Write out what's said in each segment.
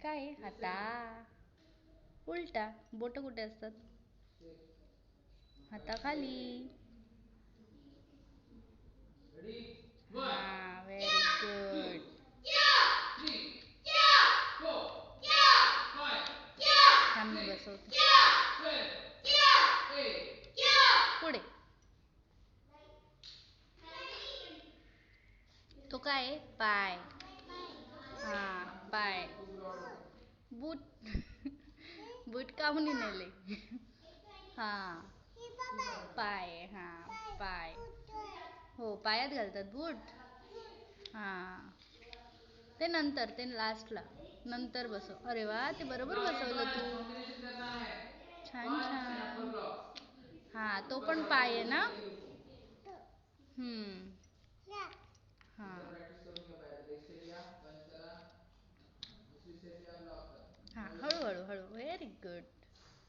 काय आहे? हाता. उलटा. बोट कुठे असतात? हाताखाली. हा, व्हेरी गुड. थांब मी बसवते. पुढे. तो काय आहे? पाय. हा, पाय. बूट. बूट काहून नेले? हा, पाय. हा, पाय. हो, पायात घालतात बूट. हा, ते नंतर, ते लास्टला नंतर बसव. अरे वा, ते बरोबर बसवलं तू. छान छान. हा, तो पण पाय आहे ना. हा. हा, हळूहळू हळू. Very good.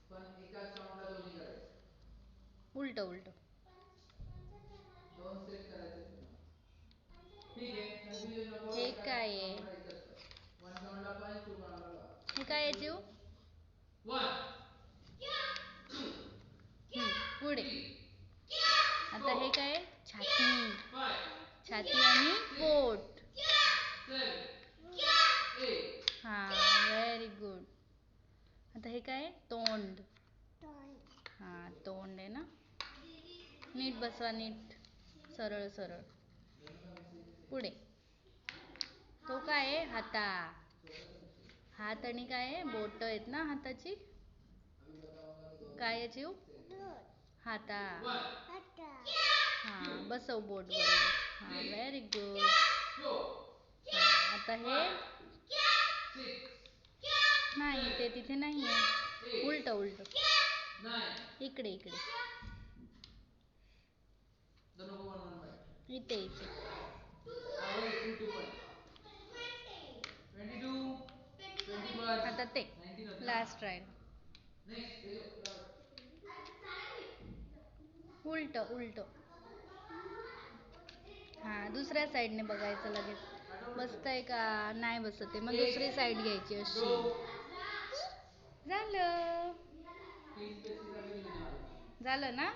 पण एकाच काउंटला दोन्ही करायचे. उलट उलट. 2 सेट करायचे तुला. ठीक आहे, कन्फ्युजन नको. हे एका काय आहे? काउंटला एकच कर. 1 काउंटला पंच, 2 काउंटला ब्लॉक. हे काय आहे जीव? 1 पुढे. 3 आता हे 4 काय? छाती. 5 छाती आणि पोट. 7 8 हा, व्हेरी गुड. आता हे काय? तोंड. हा, तोंड आहे ना. नीट बसवा, नीट. सरळ सरळ. पुढे. तो काय आहे? हाता. हात आणि काय आहे? बोट आहेत ना हाताची. काय आहे जीव? हाता. हा, बसव बोट बरोबर. हा, व्हेरी गुड. आता हे नाही, ते तिथे नाही आहे. उलट उलट. इकडे इकडे. इथे इथे. आता ते लास्ट राहील. उलट उलट. हा, दुसऱ्या साईडने बघायचं लगेच. बसतंय का नाही बसत. मग दुसरी साईड घ्यायची अशी. झालं. झालं ना.